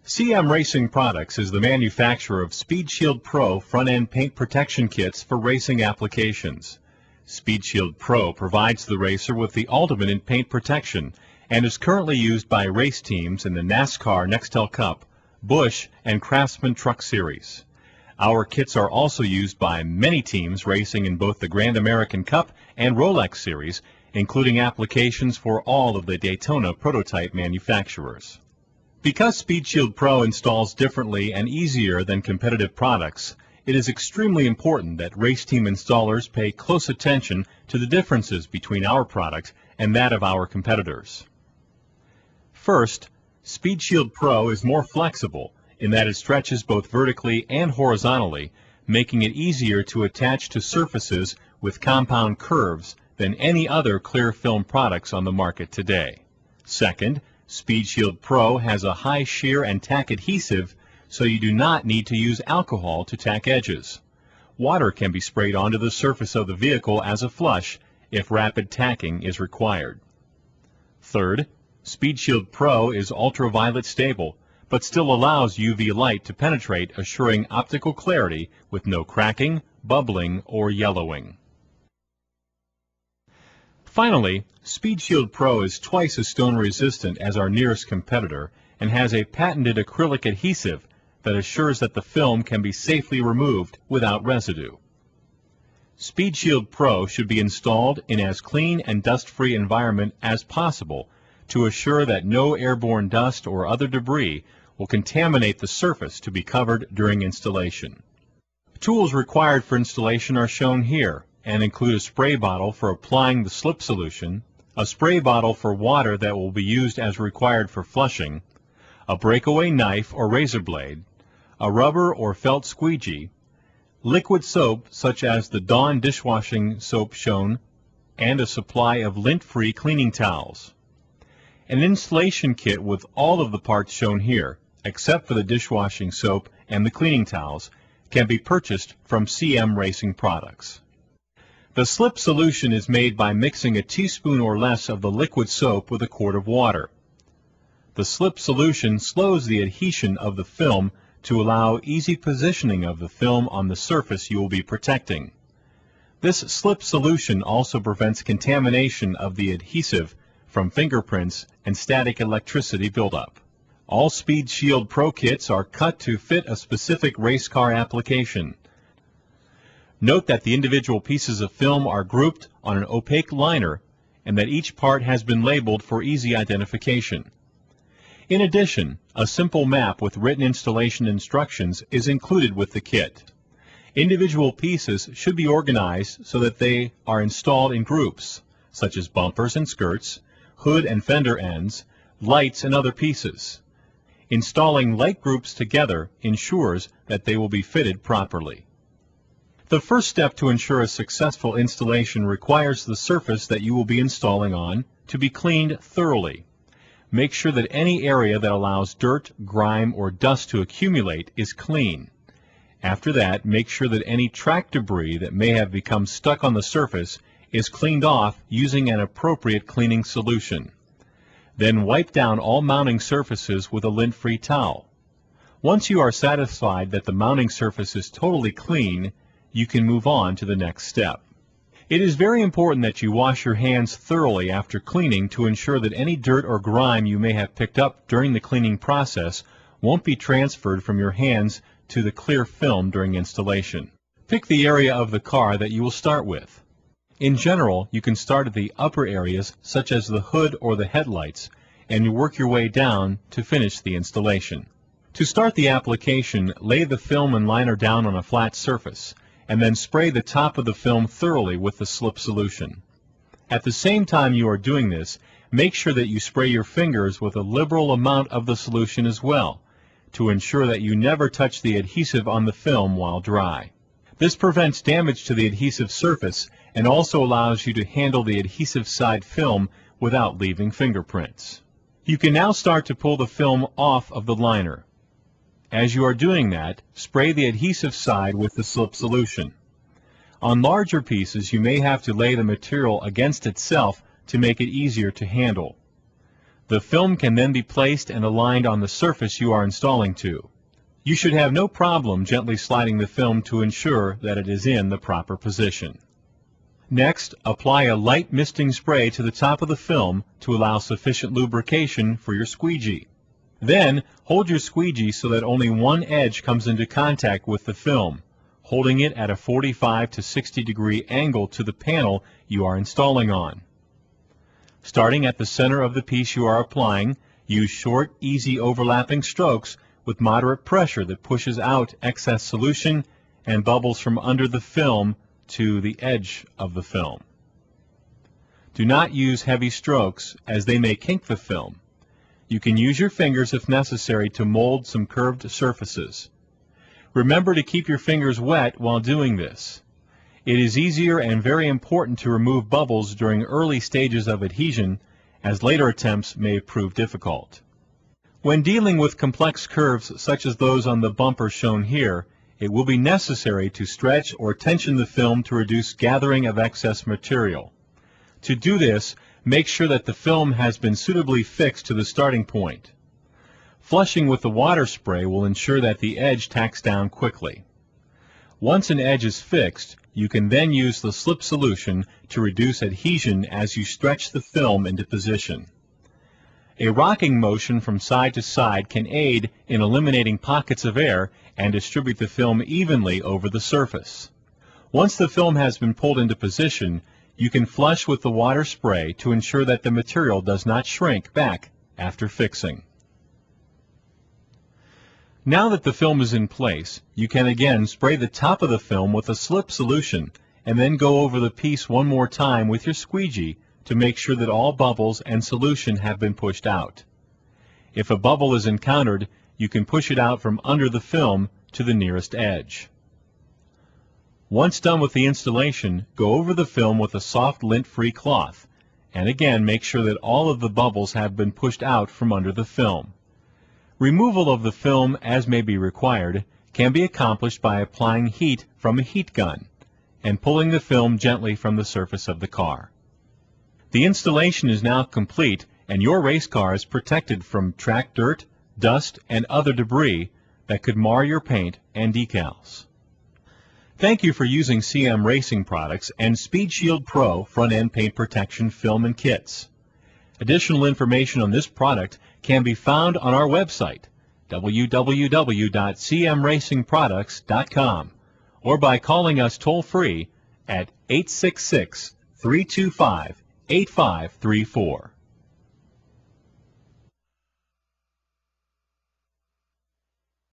CM Racing Products is the manufacturer of Speed Shield Pro front-end paint protection kits for racing applications. Speed Shield Pro provides the racer with the ultimate in paint protection and is currently used by race teams in the NASCAR Nextel Cup, Busch, and Craftsman Truck Series. Our kits are also used by many teams racing in both the Grand American Cup and Rolex Series, including applications for all of the Daytona prototype manufacturers. Because Speed Shield Pro installs differently and easier than competitive products, it is extremely important that race team installers pay close attention to the differences between our product and that of our competitors. First, Speed Shield Pro is more flexible in that it stretches both vertically and horizontally, making it easier to attach to surfaces with compound curves than any other clear film products on the market today. Second, Speed Shield Pro has a high shear and tack adhesive, so you do not need to use alcohol to tack edges. Water can be sprayed onto the surface of the vehicle as a flush if rapid tacking is required. Third, Speed Shield Pro is ultraviolet stable, but still allows UV light to penetrate, assuring optical clarity with no cracking, bubbling, or yellowing. Finally, Speed Shield Pro is twice as stone resistant as our nearest competitor and has a patented acrylic adhesive that assures that the film can be safely removed without residue. Speed Shield Pro should be installed in as clean and dust-free environment as possible to assure that no airborne dust or other debris will contaminate the surface to be covered during installation. Tools required for installation are shown here and include a spray bottle for applying the slip solution, a spray bottle for water that will be used as required for flushing, a breakaway knife or razor blade, a rubber or felt squeegee, liquid soap such as the Dawn dishwashing soap shown, and a supply of lint-free cleaning towels. An installation kit with all of the parts shown here, except for the dishwashing soap and the cleaning towels, can be purchased from CM Racing Products. The slip solution is made by mixing a teaspoon or less of the liquid soap with a quart of water. The slip solution slows the adhesion of the film to allow easy positioning of the film on the surface you will be protecting. This slip solution also prevents contamination of the adhesive from fingerprints and static electricity buildup. All Speed Shield Pro kits are cut to fit a specific race car application. Note that the individual pieces of film are grouped on an opaque liner and that each part has been labeled for easy identification. In addition, a simple map with written installation instructions is included with the kit. Individual pieces should be organized so that they are installed in groups, such as bumpers and skirts, hood and fender ends, lights and other pieces. Installing light groups together ensures that they will be fitted properly. The first step to ensure a successful installation requires the surface that you will be installing on to be cleaned thoroughly. Make sure that any area that allows dirt, grime, or dust to accumulate is clean. After that, make sure that any track debris that may have become stuck on the surface is cleaned off using an appropriate cleaning solution. Then wipe down all mounting surfaces with a lint-free towel. Once you are satisfied that the mounting surface is totally clean, you can move on to the next step. It is very important that you wash your hands thoroughly after cleaning to ensure that any dirt or grime you may have picked up during the cleaning process won't be transferred from your hands to the clear film during installation. Pick the area of the car that you will start with. In general, you can start at the upper areas such as the hood or the headlights and work your way down to finish the installation. To start the application, lay the film and liner down on a flat surface and then spray the top of the film thoroughly with the slip solution. At the same time you are doing this, make sure that you spray your fingers with a liberal amount of the solution as well, to ensure that you never touch the adhesive on the film while dry. This prevents damage to the adhesive surface and also allows you to handle the adhesive side film without leaving fingerprints. You can now start to pull the film off of the liner. As you are doing that, spray the adhesive side with the slip solution. On larger pieces, you may have to lay the material against itself to make it easier to handle. The film can then be placed and aligned on the surface you are installing to. You should have no problem gently sliding the film to ensure that it is in the proper position. Next, apply a light misting spray to the top of the film to allow sufficient lubrication for your squeegee. Then, hold your squeegee so that only one edge comes into contact with the film, holding it at a 45 to 60 degree angle to the panel you are installing on. Starting at the center of the piece you are applying, use short, easy overlapping strokes with moderate pressure that pushes out excess solution and bubbles from under the film to the edge of the film. Do not use heavy strokes as they may kink the film. You can use your fingers if necessary to mold some curved surfaces. Remember to keep your fingers wet while doing this. It is easier and very important to remove bubbles during early stages of adhesion, as later attempts may prove difficult. When dealing with complex curves such as those on the bumper shown here, it will be necessary to stretch or tension the film to reduce gathering of excess material. To do this, make sure that the film has been suitably fixed to the starting point. Flushing with the water spray will ensure that the edge tacks down quickly. Once an edge is fixed, you can then use the slip solution to reduce adhesion as you stretch the film into position. A rocking motion from side to side can aid in eliminating pockets of air and distribute the film evenly over the surface. Once the film has been pulled into position, you can flush with the water spray to ensure that the material does not shrink back after fixing. Now that the film is in place, you can again spray the top of the film with a slip solution and then go over the piece one more time with your squeegee to make sure that all bubbles and solution have been pushed out. If a bubble is encountered, you can push it out from under the film to the nearest edge. Once done with the installation, go over the film with a soft lint-free cloth, and again make sure that all of the bubbles have been pushed out from under the film. Removal of the film, as may be required, can be accomplished by applying heat from a heat gun and pulling the film gently from the surface of the car. The installation is now complete, and your race car is protected from track dirt, dust, and other debris that could mar your paint and decals. Thank you for using CM Racing products and Speed Shield Pro front-end paint protection film and kits. Additional information on this product can be found on our website, www.cmracingproducts.com, or by calling us toll-free at 866-325-8534.